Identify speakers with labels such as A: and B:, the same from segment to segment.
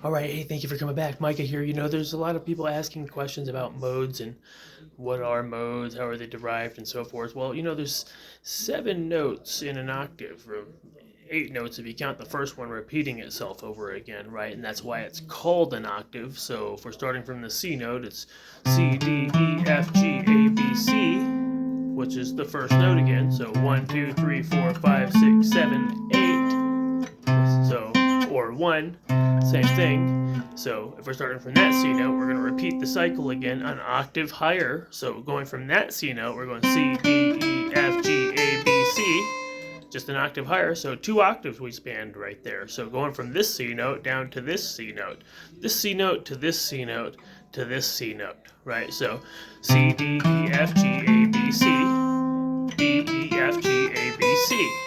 A: All right, hey, thank you for coming back. Micah here. There's a lot of people asking questions about modes and what are modes, how are they derived, and so forth. Well, there's 7 notes in an octave, or 8 notes if you count the first one repeating itself over again, right? And that's why it's called an octave. So if we're starting from the C note, it's C, D, E, F, G, A, B, C, which is the first note again. So 1, 2, 3, 4, 5, 6, 7, 8. So, or 1. Same thing. So if we're starting from that C note, we're going to repeat the cycle again an octave higher. So going from that C note, we're going C, D, E, F, G, A, B, C, just an octave higher. So 2 octaves we spanned right there. So going from this C note down to this C note, this C note to this C note to this C note, right? So C, D, E, F, G, A, B, C, D, E, F, G, A, B, C.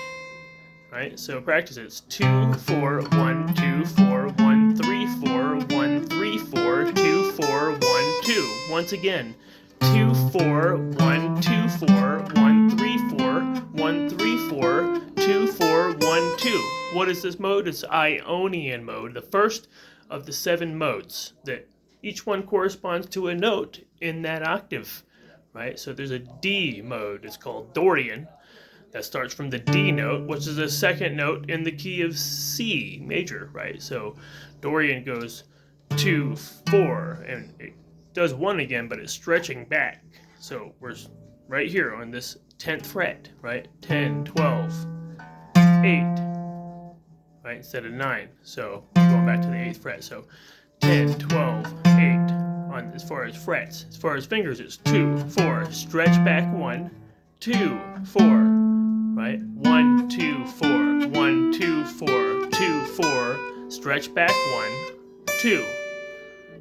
A: Right, so practice it. It's 2, 4, 1, 2, 4, 1, 3, 4, 1, 3, 4, 2, 4, 1, 2. Once again, 2, 4, 1, 2, 4, 1, 3, 4, 1, 3, 4, 2, 4, 1, 2. What is this mode? It's Ionian mode, the first of the 7 modes that each one corresponds to a note in that octave. Right, so there's a D mode. It's called Dorian. That starts from the D note, which is the second note in the key of C major, right? So Dorian goes 2, 4, and it does 1 again, but it's stretching back. So we're right here on this 10th fret, right? 10, 12, 8, right? Instead of 9. So going back to the 8th fret. So 10, 12, 8 on as far as frets. As far as fingers, it's 2, 4, stretch back 1, 2, 4. Right? 1, 2, 4, 1, 2, 4, 2, 4, stretch back 1, 2.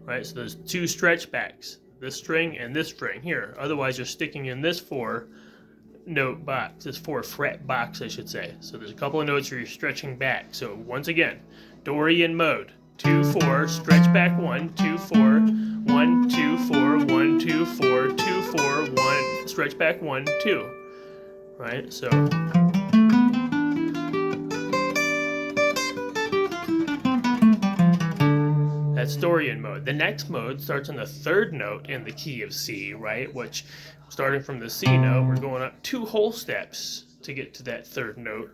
A: Right? So there's 2 stretch backs, this string and this string here. Otherwise, you're sticking in this 4-note box, this 4-fret box, I should say. So there's a couple of notes where you're stretching back. So once again, Dorian mode. 2, 4, stretch back 1, 2, 4, 1, 2, 4, 1, 2, 4, 2, 4, 1, stretch back 1, 2. Right, so that's Dorian mode. The next mode starts on the 3rd note in the key of C, right? Which, starting from the C note, we're going up 2 whole steps to get to that 3rd note.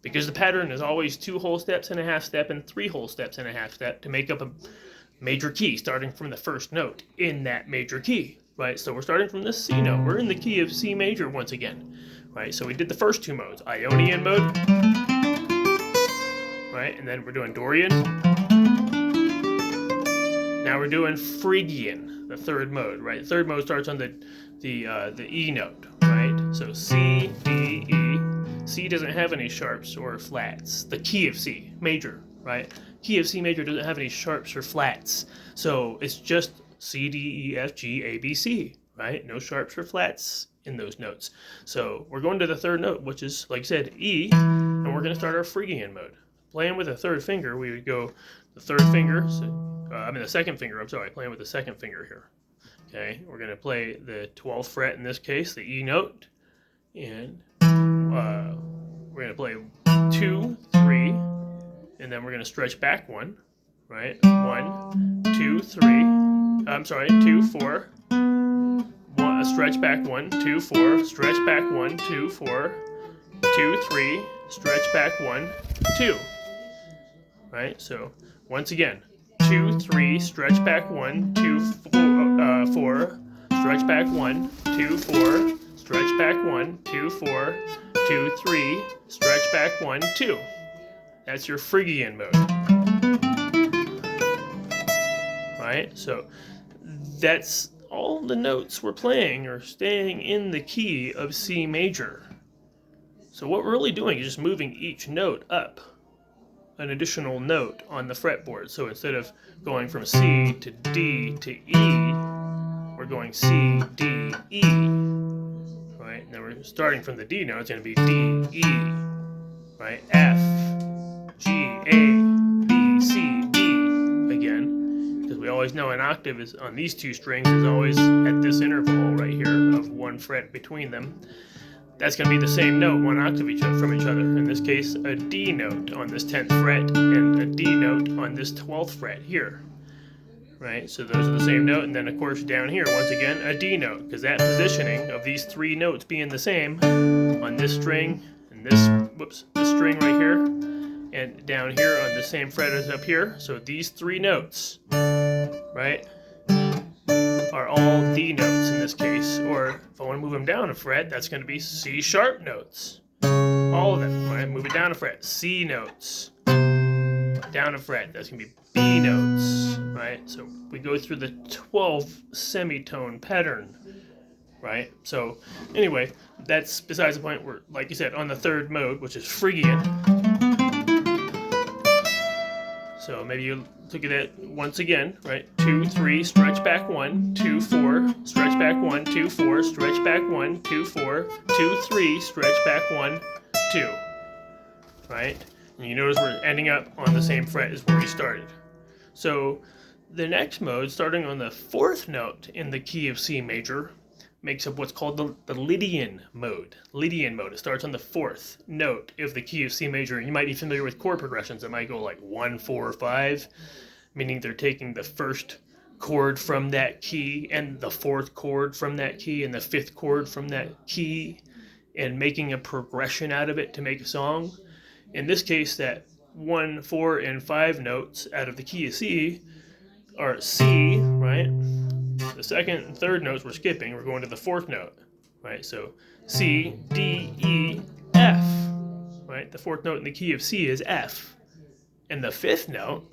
A: Because the pattern is always 2 whole steps and a half step and 3 whole steps and a half step to make up a major key, starting from the 1st note in that major key, right? So we're starting from this C note. We're in the key of C major once again. Right, so we did the first 2 modes, Ionian mode, right, and then we're doing Dorian. Now we're doing Phrygian, the 3rd mode, right? The 3rd mode starts on the E note, right? So C, D, E. C doesn't have any sharps or flats. The key of C major, right? Key of C major doesn't have any sharps or flats, so it's just C, D, E, F, G, A, B, C, right? No sharps or flats in those notes. So we're going to the 3rd note, which is, like I said, E, and we're going to start our Phrygian mode. Playing with the 3rd finger, we would go the 3rd finger, the 2nd finger, I'm sorry, playing with the 2nd finger here. Okay, we're going to play the 12th fret in this case, the E note, and we're going to play 2, 3, and then we're going to stretch back 1, right? 1, 2, 3, I'm sorry, 2, 4, stretch back 1, 2, 4, stretch back 1, 2, 4, 2, 3, stretch back 1, 2. Right? So once again, 2, 3, stretch back 1, 2, 4, stretch back 1, 2, 4, stretch back 1, 2, 4, 2, 3, stretch back 1, 2. That's your Phrygian mode. Right? So that's all the notes we're playing are staying in the key of C major. So what we're really doing is just moving each note up an additional note on the fretboard. So instead of going from C to D to E, we're going C, D, E. Right? And then we're starting from the D note, it's going to be D, E. Right? F, G, A, B, C, D again. Because we always know an octave is on these 2 strings is always at this interval right here of 1 fret between them. that's going to be the same note, one octave from each other. In this case, a D note on this 10th fret and a D note on this 12th fret here. Right, so those are the same note, and then of course down here, once again, a D note, because that positioning of these three notes being the same on this string and this string right here, and down here on the same fret as up here. So these three notes, right, are all D notes in this case, or if I want to move them down a fret, that's going to be C sharp notes. All of them. When I move it down a fret, C notes. Down a fret, that's going to be B notes, right? So we go through the 12 semitone pattern, right? So anyway, that's besides the point. We're, like you said, on the third mode, which is Phrygian. So maybe you look at that once again, right? 2, 3, stretch back 1, 2, 4, stretch back 1, 2, 4, stretch back 1, 2, 4, 2, 3, stretch back 1, 2, right? And you notice we're ending up on the same fret as where we started. So the next mode, starting on the 4th note in the key of C major, makes up what's called the Lydian mode. Lydian mode. It starts on the 4th note of the key of C major. And you might be familiar with chord progressions that might go like 1, 4, 5, meaning they're taking the first chord from that key and the 4th chord from that key and the 5th chord from that key and making a progression out of it to make a song. In this case, that 1, 4, and 5 notes out of the key of C are C, right? The 2nd and 3rd notes we're skipping. We're going to the 4th note, right? So C, D, E, F, right? The 4th note in the key of C is F. And the 5th note,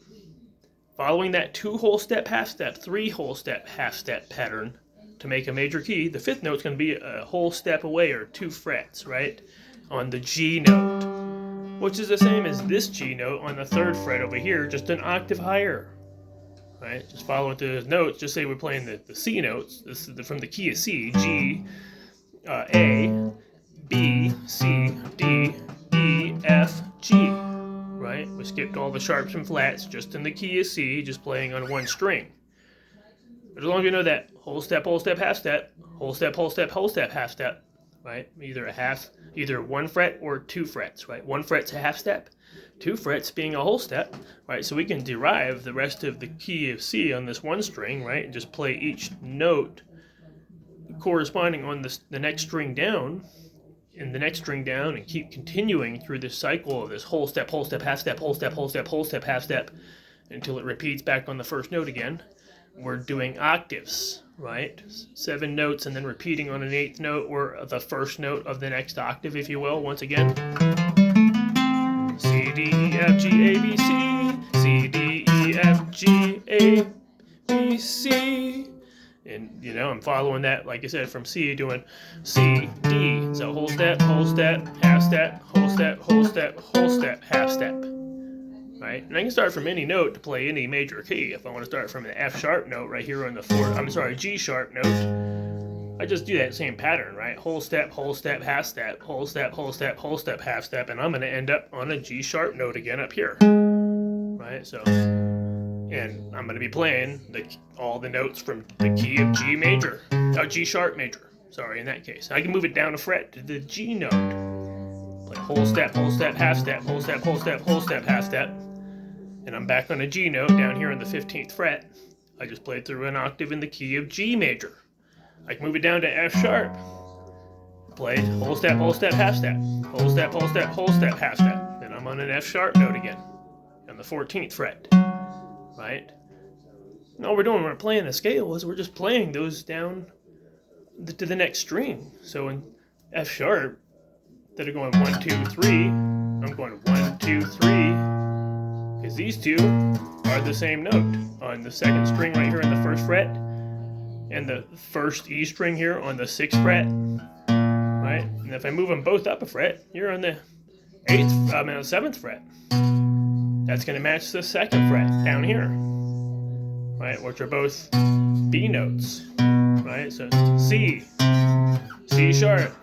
A: following that 2 whole step, half step, 3 whole step, half step pattern to make a major key, the 5th note is going to be a whole step away, or 2 frets, right? On the G note, which is the same as this G note on the 3rd fret over here, just an octave higher, right? Just follow the notes. Just say we're playing the C notes. This is from the key of C: G, A, B, C, D, E, F, G, right? We skipped all the sharps and flats just in the key of C, just playing on one string. But as long as you know that whole step, half step, whole step, half step, right? Either 1 fret or 2 frets, right? 1 fret's a half step, 2 frets being a whole step, right? So we can derive the rest of the key of C on this one string, right? And just play each note corresponding on the next string down, and the next string down, and keep continuing through this cycle of this whole step, half step, whole step, half step, until it repeats back on the first note again. We're doing octaves, right? 7 notes and then repeating on an 8th note, or the first note of the next octave, if you will, once again. C, D, E, F, G, A, B, C. C, D, E, F, G, A, B, C. And, you know, I'm following that, like I said, from C, doing C, D. So whole step, half step, whole step, half step. Right? And I can start from any note to play any major key. If I want to start from the F sharp note right here on the G sharp note, I just do that same pattern, right? Whole step, half step, whole step, half step, and I'm going to end up on a G sharp note again up here, right? So, and I'm going to be playing all the notes from the key of G major, G sharp major, sorry, in that case. I can move it down a fret to the G note. Play whole step, half step, whole step, half step. And I'm back on a G note down here on the 15th fret. I just played through an octave in the key of G major. I can move it down to F sharp. Play whole step, half step. Whole step, half step. Then I'm on an F sharp note again on the 14th fret. Right? And all we're doing when we're playing a scale is we're just playing those down to the next string. So in F sharp, instead of going 1, 2, 3, I'm going 1, 2, 3. Because these two are the same note on the 2nd string right here on the 1st fret, and the 1st E string here on the 6th fret, right? And if I move them both up a fret, you're on the 7th fret. That's going to match the 2nd fret down here, right? Which are both B notes, right? So C, C sharp,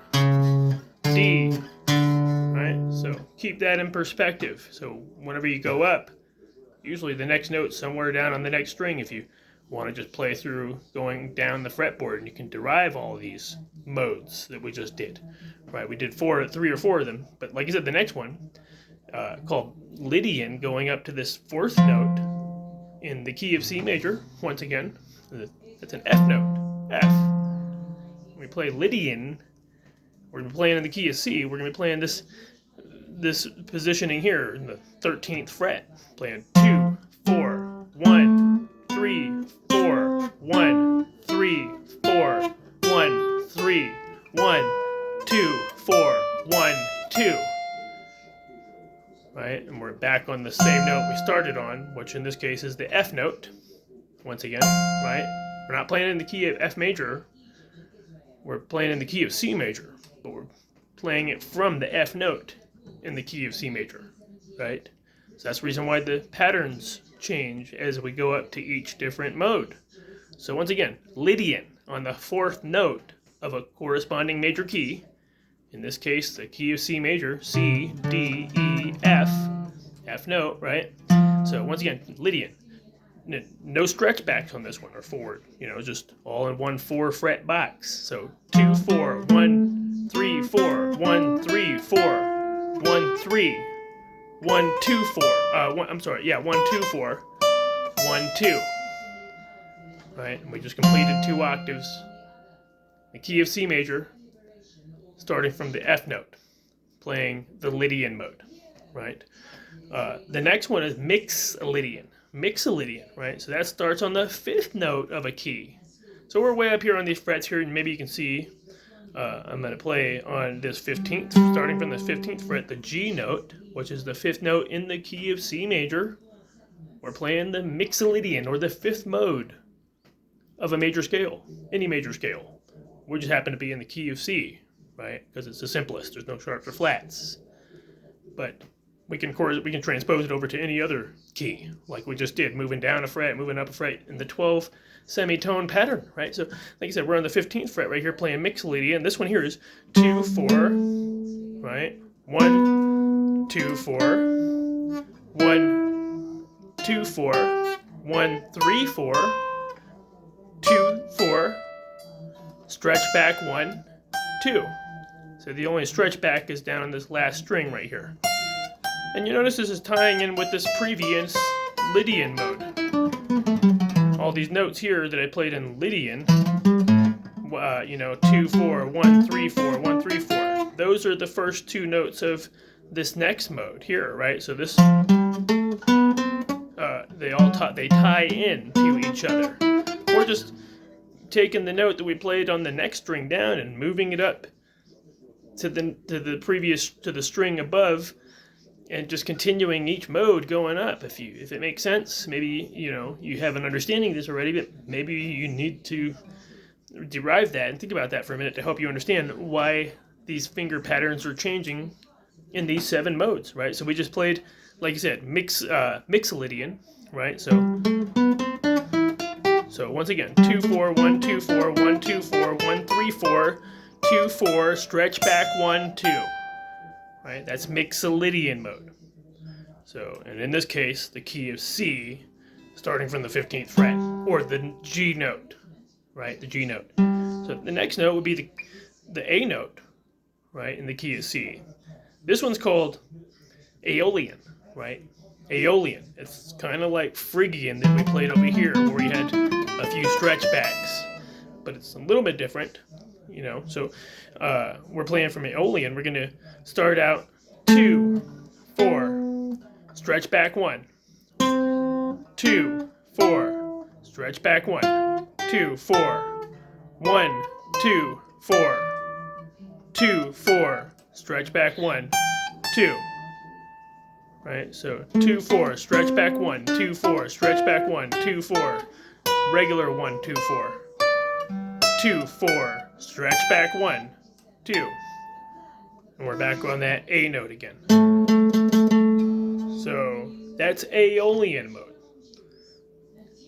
A: D. Right? So keep that in perspective. So whenever you go up, usually the next note's somewhere down on the next string. If you want to just play through going down the fretboard, and you can derive all these modes that we just did. Right? We did 3 or 4 of them, but like I said, the next one, called Lydian, going up to this 4th note in the key of C major. Once again, it's an F note. F. When we play Lydian, we're going to be playing in the key of C. We're going to be playing this positioning here in the 13th fret, playing 2, 4, 1, 3, 4, 1, 3, 4, 1, 3, 1, 2, 4, 1, 2. Right, and we're back on the same note we started on, which in this case is the F note. Once again, right? We're not playing in the key of F major. We're playing in the key of C major, but we're playing it from the F note in the key of C major, right? So that's the reason why the patterns change as we go up to each different mode. So once again, Lydian on the 4th note of a corresponding major key. In this case, the key of C major, C, D, E, F, F note, right? So once again, Lydian. No stretch backs on this one or forward, just all in one 4 fret box. So 2, 4, 1, 3, 4, 1, 3, 4, 1, 3, 1, 2, 4. 1, 2, 4, 1, 2. Right, and we just completed 2 octaves. The key of C major, starting from the F note, playing the Lydian mode, right? The next one is Mixolydian. Mixolydian, right? So that starts on the 5th note of a key. So we're way up here on these frets here, and maybe you can see I'm going to play on this 15th, starting from the 15th fret, the G note, which is the 5th note in the key of C major. We're playing the Mixolydian, or the 5th mode of a major scale, any major scale. We just happen to be in the key of C, right? Because it's the simplest. There's no sharps or flats. But we can transpose it over to any other key, like we just did, moving down a fret, moving up a fret in the 12 semitone pattern, right? So, like I said, we're on the 15th fret right here playing Mixolydian. This one here is 2, 4, right? 1, 2, 4, 1, 2, 4, 1, 3, 4, 2, 4, stretch back 1, 2. So the only stretch back is down in this last string right here. And you notice this is tying in with this previous Lydian mode. All these notes here that I played in Lydian, 2, 4, 1, 3, 4, 1, 3, 4. Those are the first 2 notes of this next mode here, right? So this, they tie in to each other. We're just taking the note that we played on the next string down and moving it up to the string above, and just continuing each mode going up. If it makes sense, maybe you have an understanding of this already, but maybe you need to derive that and think about that for a minute to help you understand why these finger patterns are changing in these 7 modes, right? So we just played, like you said, Mixolydian, right? So once again, 2, 4, 1, 2, 4, 1, 2, 4, 1, 3, 4, 2, 4, stretch back 1, 2. Right? That's Mixolydian mode. So, and in this case, the key of C, starting from the 15th fret, or the G note, right? The G note. So the next note would be the A note, right? In the key of C. This one's called Aeolian, right? Aeolian. It's kind of like Phrygian that we played over here, where we had a few stretch backs, but it's a little bit different. So we're playing from Aeolian. We're going to start out 2, 4, stretch back 1, 2, 4, stretch back 1, 2, 4, 1, 2, 4, 2, 4, stretch back 1, 2. Right, so 2, 4, stretch back 1, 2, 4, stretch back 1, 2, 4, regular 1, 2, 4. 2, 4, stretch back 1, 2. And we're back on that A note again. So that's Aeolian mode.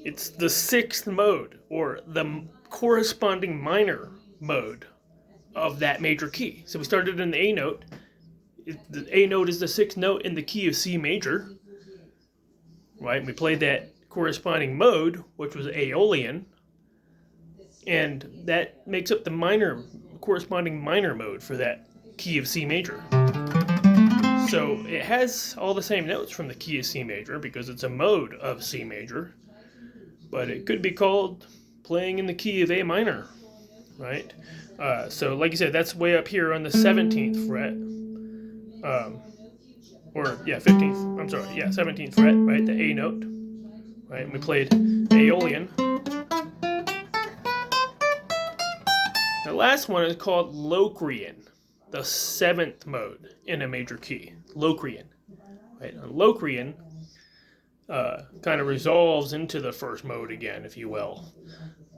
A: It's the 6th mode, or the corresponding minor mode of that major key. So we started in the A note. The A note is the 6th note in the key of C major. Right? We played that corresponding mode, which was Aeolian, and that makes up the corresponding minor mode for that key of C major. So it has all the same notes from the key of C major because it's a mode of C major, but it could be called playing in the key of A minor, right? So like you said, that's way up here on the 17th fret, 15th, I'm sorry, 17th fret, right, the A note, right, and we played Aeolian. The last one is called Locrian, the 7th mode in a major key, Locrian, right, and Locrian kind of resolves into the first mode again, if you will.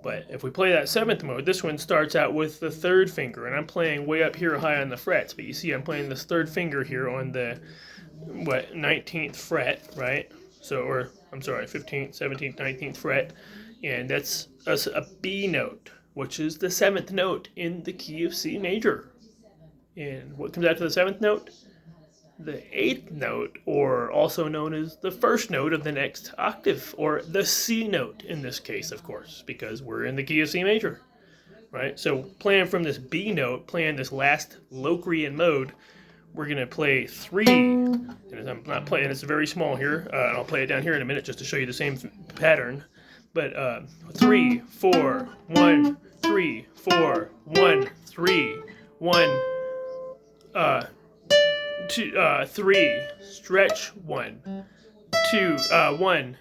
A: But if we play that 7th mode, this one starts out with the 3rd finger, and I'm playing way up here high on the frets, but you see I'm playing this 3rd finger here on the, 19th fret, right? So, or, I'm sorry, 15th, 17th, 19th fret, and that's a B note, which is the 7th note in the key of C major. And what comes after the 7th note? The 8th note, or also known as the first note of the next octave, or the C note in this case, of course, because we're in the key of C major, right? So playing from this B note, playing this last Locrian mode, we're going to play 3, and I'm not playing, it's very small here, and I'll play it down here in a minute just to show you the same pattern, but 3, 4, 1, 3, 4, 1, 3, 1, 2, 3, stretch 1, 2, 1,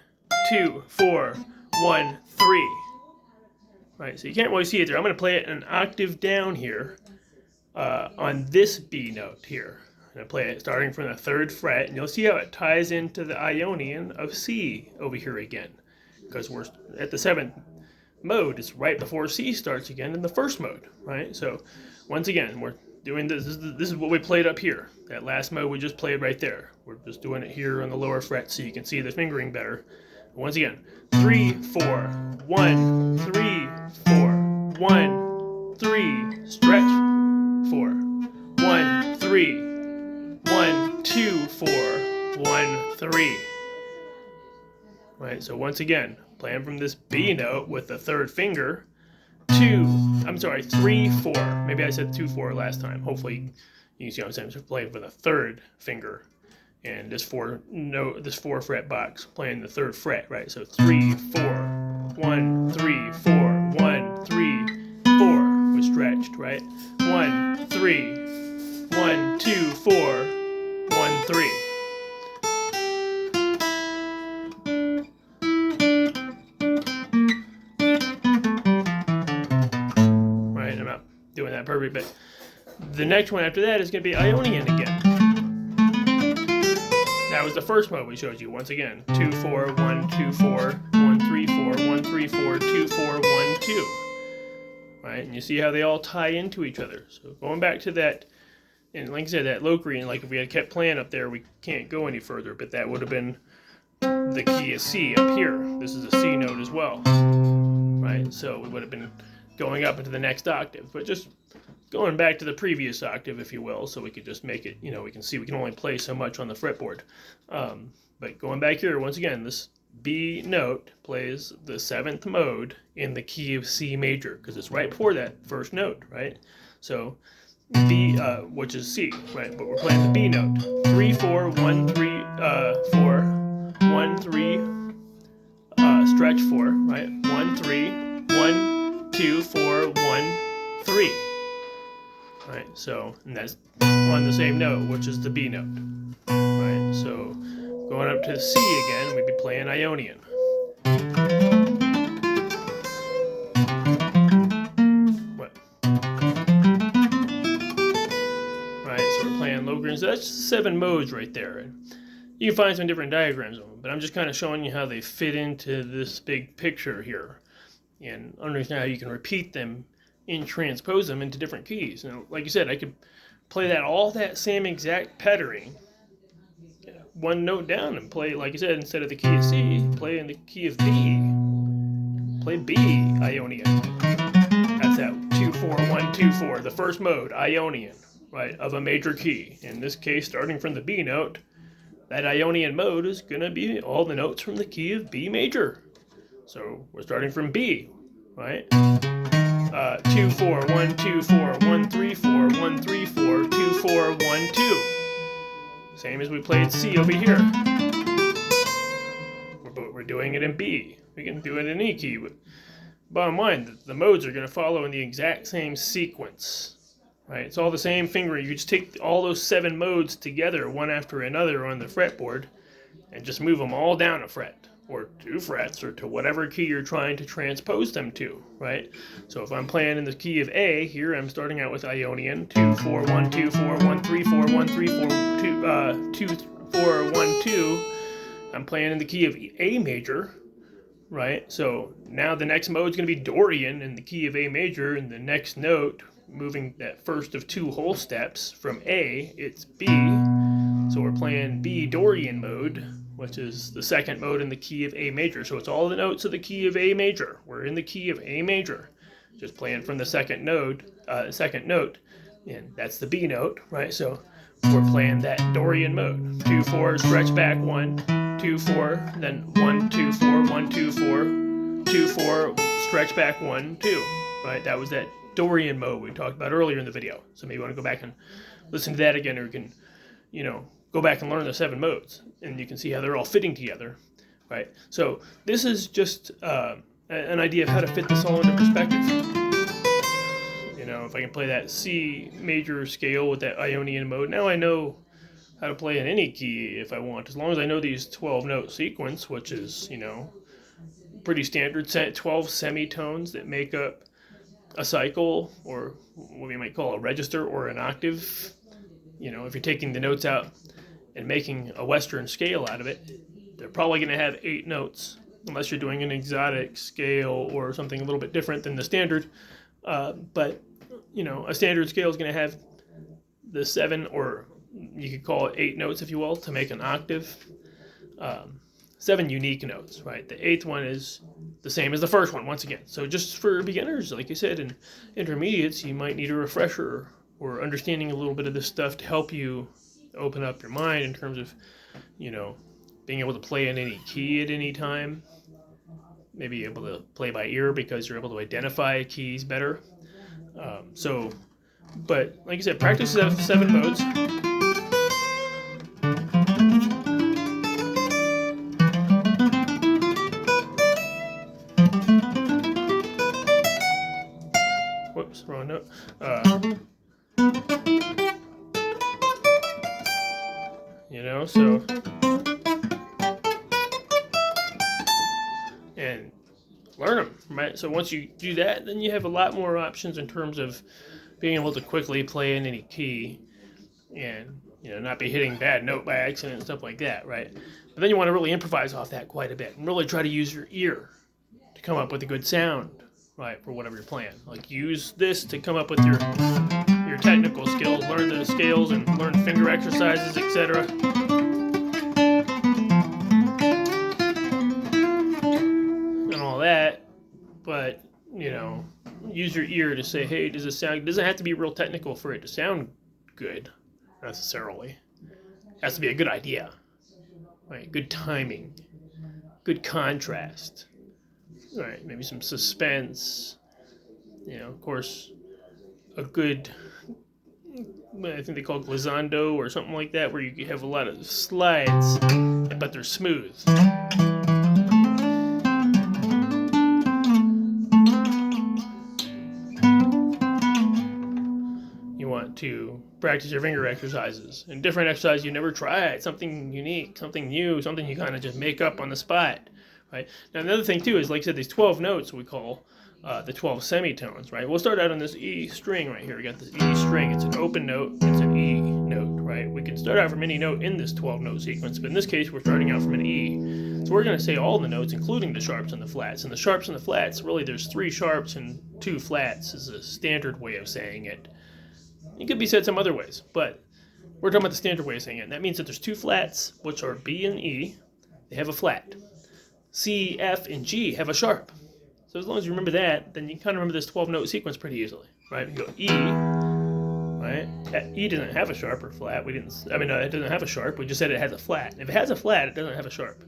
A: 2, 4, 1, 3. Right, so you can't really see it there. I'm going to play it an octave down here on this B note here. I'm going to play it starting from the 3rd fret, and you'll see how it ties into the Ionian of C over here again, because we're at the 7th mode. It's right before C starts again in the 1st mode, right? So once again, we're doing this. This is what we played up here. That last mode we just played right there. We're just doing it here on the lower fret so you can see the fingering better. Once again, 3, 4, 1, 3, 4, 1, 3, stretch, 4, 1, 3, 1, 2, 4, 1, 3. Right, so once again, playing from this B note with the 3rd finger, 3, 4. Maybe I said 2, 4 last time. Hopefully you can see what I'm saying. So playing for the 3rd finger, and this 4 fret box playing the 3rd fret, right? So 3, 4, 1, 3, 4, 1, 3, 4. We stretched, right? 1, 3, 1, 2, 4, 1, 3. Doing that perfect, but the next one after that is going to be Ionian again. That was the first mode we showed you. Once again, 2, 4, 1, 2, 4, 1, 3, 4, 1, 3, 4, 2, 4, 1, 2. Right, and you see how they all tie into each other. So going back to that, and like I said, that Locrian, like if we had kept playing up there, we can't go any further, but that would have been the key of C up here. This is a C note as well. Right, so we would have been going up into the next octave, but just going back to the previous octave, if you will, so we could just make it, we can see we can only play so much on the fretboard. But going back here, once again, this B note plays the 7th mode in the key of C major, because it's right before that first note, right? So B, which is C, right? But we're playing the B note. 3, 4, 1, 3, 4, 1, 3, stretch 4, right? 1, 3, 1, 2, 4, 1, 3. Right, so, and that's on the same note, which is the B note. Right, so going up to the C again, we'd be playing Ionian. What? Right, so we're playing Locrian. So that's 7 modes right there. And you can find some different diagrams of them, but I'm just kind of showing you how they fit into this big picture here, and understand how you can repeat them and transpose them into different keys. And like you said, I could play all that same exact patterning, one note down, and play, like you said, instead of the key of C, play in the key of B. Play B Ionian. That's that 2, 4, 1, 2, 4, the first mode, Ionian, right, of a major key. In this case, starting from the B note, that Ionian mode is going to be all the notes from the key of B major. So we're starting from B, right? 2 4 1 2 4 1 3 4 1 3 4 2 4 1 2. Same as we played C over here. But we're doing it in B. We can do it in E key. But bottom line, the modes are going to follow in the exact same sequence. Right? It's all the same fingering. You just take all those 7 modes together, one after another on the fretboard, and just move them all down a fret, or 2 frets, or to whatever key you're trying to transpose them to, right? So if I'm playing in the key of A, here I'm starting out with Ionian, 2 4 1 2 4 1 3 4 1 3 4 2 4 1 2. I'm playing in the key of A major, right? So now the next mode is going to be Dorian in the key of A major, and the next note, moving that first of 2 whole steps from A, it's B. So we're playing B Dorian mode, which is the second mode in the key of A major. So it's all the notes of the key of A major. We're in the key of A major, just playing from the second note, and that's the B note, right? So we're playing that Dorian mode. 2 4, stretch back 1, 2 4, then 1 2 4 1 2 4, 2 4, stretch back 1 2, right? That was that Dorian mode we talked about earlier in the video. So maybe you want to go back and listen to that again, or you can, go back and learn the 7 modes, and you can see how they're all fitting together, right? So this is just an idea of how to fit this all into perspective. If I can play that C major scale with that Ionian mode, now I know how to play in any key if I want, as long as I know these 12-note sequence, which is, pretty standard, 12 semitones that make up a cycle, or what we might call a register or an octave. If you're taking the notes out and making a Western scale out of it, they're probably going to have 8 notes, unless you're doing an exotic scale or something a little bit different than the standard. But a standard scale is going to have the 7, or you could call it 8 notes, if you will, to make an octave. 7 unique notes, right? The 8th one is the same as the first one, once again. So just for beginners, like I said, and intermediates, you might need a refresher or understanding a little bit of this stuff to help you open up your mind in terms of, being able to play in any key at any time. Maybe able to play by ear because you're able to identify keys better. But like I said, practice 7 modes. Whoops, wrong note. So, and learn them, right? So once you do that, then you have a lot more options in terms of being able to quickly play in any key and, not be hitting bad note by accident and stuff like that, right? But then you want to really improvise off that quite a bit and really try to use your ear to come up with a good sound, right, for whatever you're playing. Like, use this to come up with your technical skills, learn the scales and learn finger exercises, etc. And all that, but, use your ear to say, hey, does it doesn't have to be real technical for it to sound good, necessarily. It has to be a good idea, right? Good timing, good contrast, right? Maybe some suspense, of course, a good, I think they call it glissando or something like that, where you have a lot of slides, but they're smooth. You want to practice your finger exercises, and different exercises you never tried, something unique, something new, something you kind of just make up on the spot, right? Now another thing too is, like I said, these 12 notes we call the 12 semitones, right? We'll start out on this E string right here. We got this E string. It's an open note. It's an E note, right? We can start out from any note in this 12-note sequence, but in this case, we're starting out from an E. So we're going to say all the notes, including the sharps and the flats. And the sharps and the flats, really, there's 3 sharps and 2 flats is a standard way of saying it. It could be said some other ways, but we're talking about the standard way of saying it. And that means that there's 2 flats, which are B and E. They have a flat. C, F, and G have a sharp. So as long as you remember that, then you can kind of remember this 12-note sequence pretty easily, right? You go E, right? E doesn't have a sharp or flat. We didn't. I mean, it doesn't have a sharp. We just said it has a flat. If it has a flat, it doesn't have a sharp.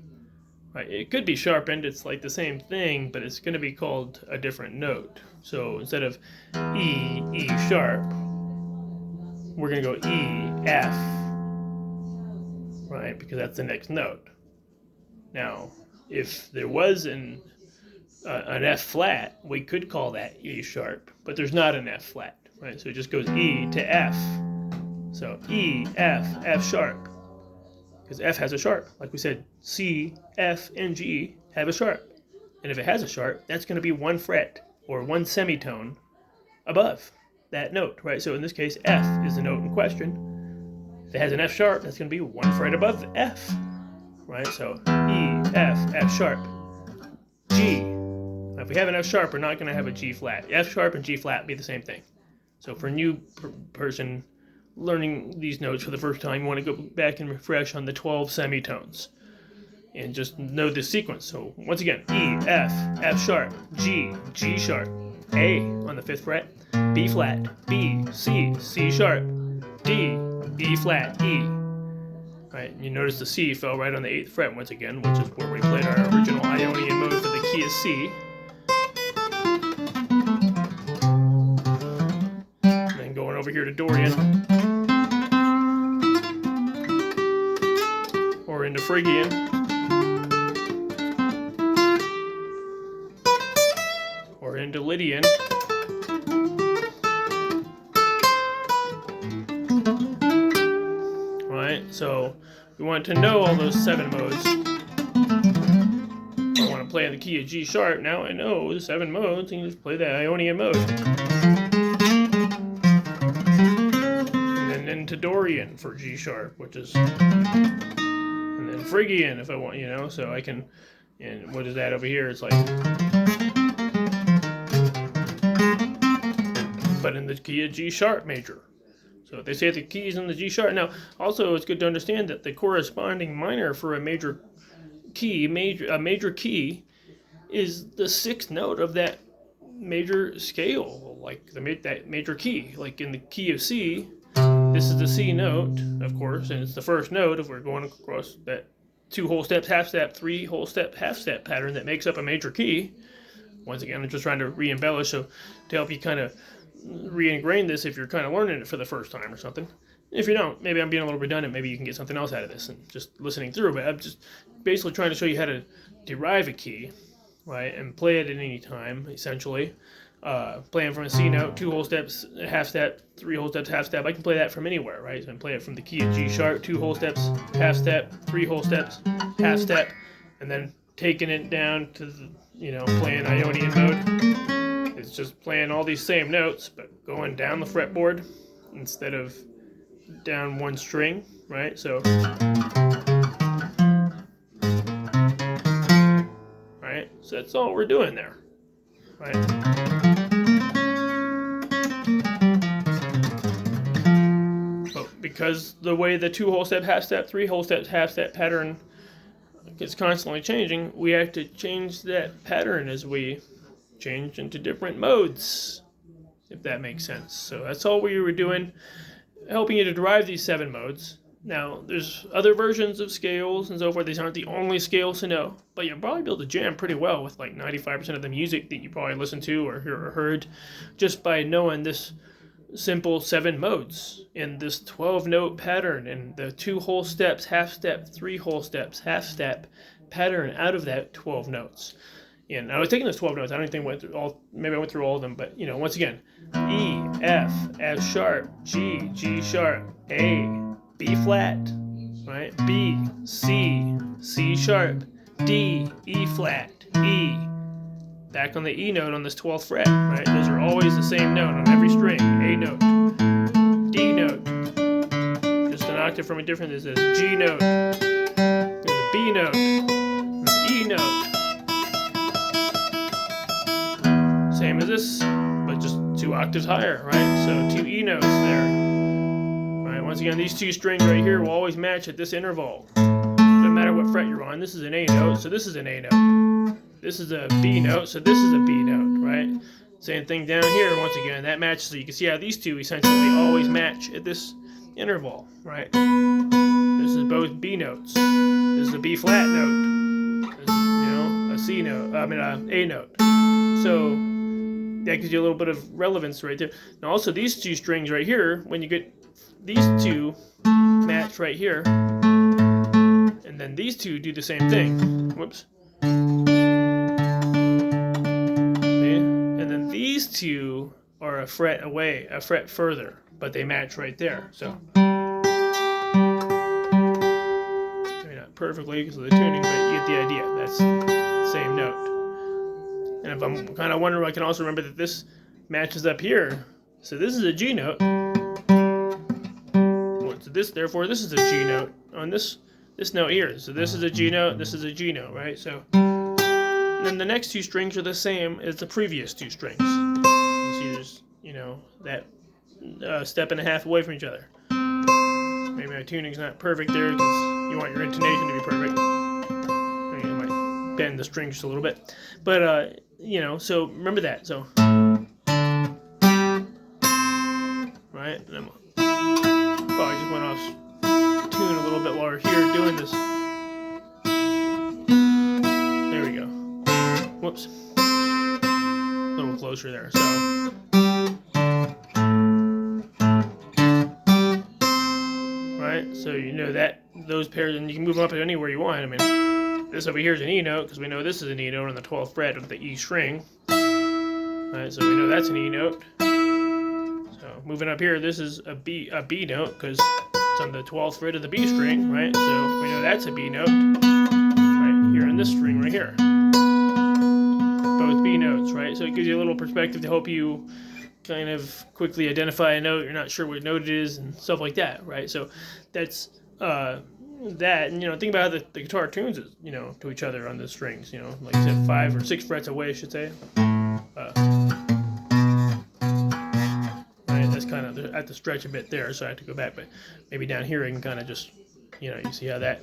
A: Right? It could be sharpened. It's like the same thing, but it's going to be called a different note. So instead of E sharp, we're going to go E, F, right? Because that's the next note. Now, if there was an F flat, we could call that E sharp, but there's not an F flat, right? So it just goes E to F. So E, F, F sharp. Because F has a sharp. Like we said, C, F, and G have a sharp. And if it has a sharp, that's going to be one fret or one semitone above that note, right? So in this case, F is the note in question. If it has an F sharp, that's going to be one fret above F, right? So E, F, F sharp, G. Now, if we have an F sharp, we're not going to have a G flat. F sharp and G flat be the same thing. So for a new person learning these notes for the first time, you want to go back and refresh on the 12 semitones and just know this sequence. So once again, E, F, F sharp, G, G sharp, A on the 5th fret, B flat, B, C, C sharp, D, E flat, E. Right, and you notice the C fell right on the 8th fret once again, which is where we played our original Ionian mode for the key of C. And then going over here to Dorian, or into Phrygian, or into Lydian, right? So we want to know all those 7 modes. I want to play in the key of G sharp. Now I know the 7 modes, and you just play the Ionian mode. And then into Dorian for G sharp, which is, and then Phrygian if I want, you know, so I can, and what is that over here? It's like, but in the key of G sharp major. So they say the keys in the G sharp. Now, also it's good to understand that the corresponding minor for a major key, a major key, is the 6th note of that major scale, like that major key. Like in the key of C, this is the C note, of course, and it's the first note if we're going across that 2 whole steps, half step, 3 whole step, half step pattern that makes up a major key. Once again, I'm just trying to re-embellish, so to help you kind of re-ingrain this if you're kind of learning it for the first time or something. If you don't, maybe I'm being a little redundant, maybe you can get something else out of this and just listening through, but I'm just basically trying to show you how to derive a key, right, and play it at any time, essentially. Playing from a C note, 2 whole steps, half step, 3 whole steps, half step. I can play that from anywhere, right? So I can play it from the key of G sharp, 2 whole steps, half step, 3 whole steps, half step, and then taking it down to the, playing Ionian mode. It's just playing all these same notes, but going down the fretboard instead of down one string, right? So, right? So that's all we're doing there, right? But because the way the 2 whole step, half step, 3 whole steps, half step pattern is constantly changing, we have to change that pattern as we change into different modes, if that makes sense. So that's all we were doing, helping you to derive these 7 modes. Now, there's other versions of scales and so forth. These aren't the only scales to know, but you'll probably be able to jam pretty well with like 95% of the music that you probably listened to or heard just by knowing this simple 7 modes in this 12-note pattern and the 2 whole steps, half step, 3 whole steps, half step pattern out of that 12 notes. And I was taking those 12 notes. I don't think I went through all. Maybe I went through all of them, but once again, E, F, F sharp, G, G sharp, A, B flat, right? B, C, C sharp, D, E flat, E. Back on the E note on this 12th fret, right? Those are always the same note on every string. A note, D note, just an octave from a different. There's a G note, there's a B note, there's an E note. Same as this, but just 2 octaves higher, right? So 2 E notes there. Right, once again, these 2 strings right here will always match at this interval. No matter what fret you're on. This is an A note, so this is an A note. This is a B note, so this is a B note, right? Same thing down here, once again, that matches, so you can see how these two essentially always match at this interval, right? This is both B notes. This is a B flat note. This is, a C note, A note. So that gives you a little bit of relevance right there. Now also these two strings right here, when you get these two match right here, and then these two do the same thing. Whoops. These two are a fret away, a fret further, but they match right there. So maybe not perfectly because of the tuning, but you get the idea. That's the same note. And if I'm kind of wondering, I can also remember that this matches up here. So this is a G note. So therefore, this is a G note on this note here. So this is a G note. This is a G note, right? So. And then the next two strings are the same as the previous two strings. You see there's, that step and a half away from each other. Maybe my tuning's not perfect there because you want your intonation to be perfect. I might bend the strings just a little bit. But, so remember that. So, right? And I just went off tune a little bit while we're here doing this. There we go. Whoops. A little closer there. So, right? So you know that those pairs, and you can move them up anywhere you want. I mean, this over here is an E note because we know this is an E note on the 12th fret of the E string. Right? So we know that's an E note. So moving up here, this is a B note because it's on the 12th fret of the B string, right? So we know that's a B note right here in this string right here. Both B notes, right? So it gives you a little perspective to help you kind of quickly identify a note you're not sure what note it is and stuff like that, right? So that's that, and think about how the guitar tunes it, to each other on the strings, like I said, 5 or 6 frets away, I should say. Right, that's kind of I have to stretch a bit there, so I have to go back, but maybe down here I can kind of just, you see how that.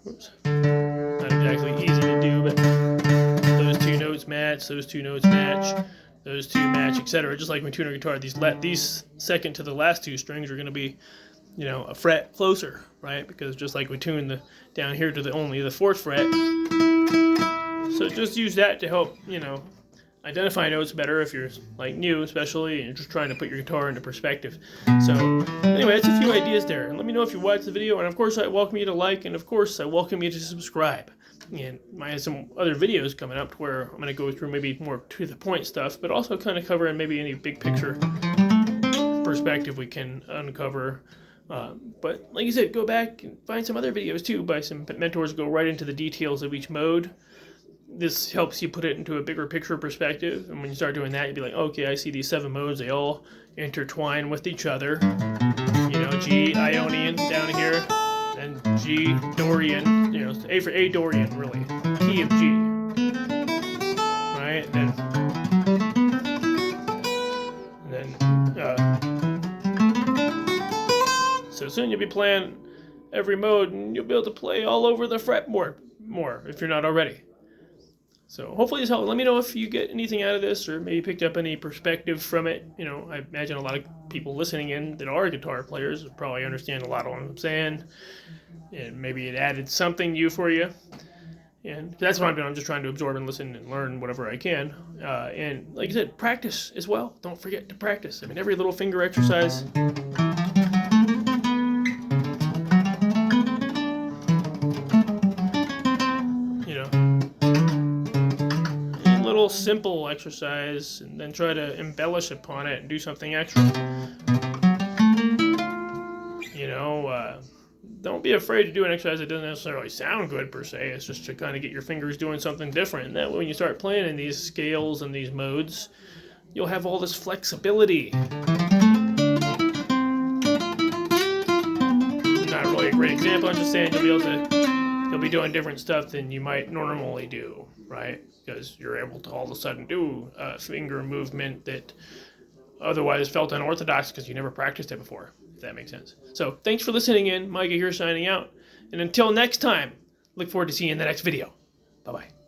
A: Whoops. Not exactly easy to do, but those two notes match, those two notes match, those two match, etc. Just like when we tune our guitar, these second to the last two strings are going to be, a fret closer, right? Because just like we tune down here to only the 4th fret. So just use that to help, identify notes better if you're like new, especially, and you're just trying to put your guitar into perspective. So anyway, that's a few ideas there. And let me know if you watched the video. And of course, I welcome you to like, and of course, I welcome you to subscribe. And I have some other videos coming up where I'm going to go through maybe more to the point stuff, but also kind of covering maybe any big picture perspective we can uncover. But like I said, go back and find some other videos too by some mentors, go right into the details of each mode. This helps you put it into a bigger picture perspective, and when you start doing that, you'll be like, okay, I see these 7 modes, they all intertwine with each other. G, Ionian down here, and G, Dorian, A for A Dorian, really, key of G, right, and then so soon you'll be playing every mode, and you'll be able to play all over the fretboard more, if you're not already. So hopefully this helped. Let me know if you get anything out of this or maybe picked up any perspective from it. I imagine a lot of people listening in that are guitar players probably understand a lot of what I'm saying. And maybe it added something new for you. And that's what I'm doing. I'm just trying to absorb and listen and learn whatever I can. And like I said, practice as well. Don't forget to practice. I mean, every little finger exercise. Simple exercise, and then try to embellish upon it and do something extra. Don't be afraid to do an exercise that doesn't necessarily sound good per se. It's just to kind of get your fingers doing something different. And that way, when you start playing in these scales and these modes, you'll have all this flexibility. Not really a great example. I'm just saying you'll be doing different stuff than you might normally do, right? Because you're able to all of a sudden do a finger movement that otherwise felt unorthodox because you never practiced it before, if that makes sense. So thanks for listening in. Micah here signing out. And until next time, look forward to seeing you in the next video. Bye-bye.